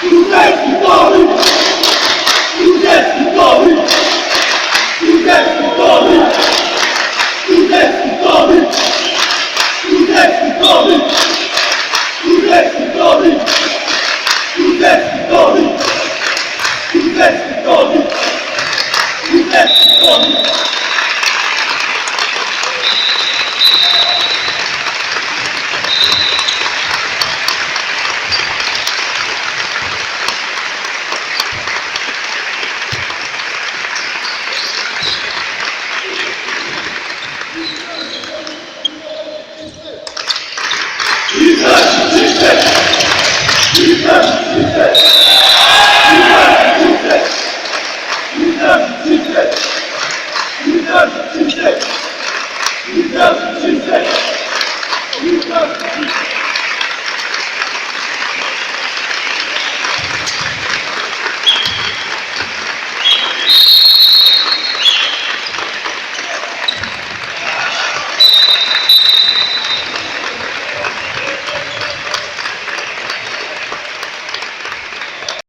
Józef Gory! Józef Gory! Józef Gory! Józef Gory! Józef Gory! Józef Gory! Józef Gory! Józef Gory! Józef Gory! Jesus!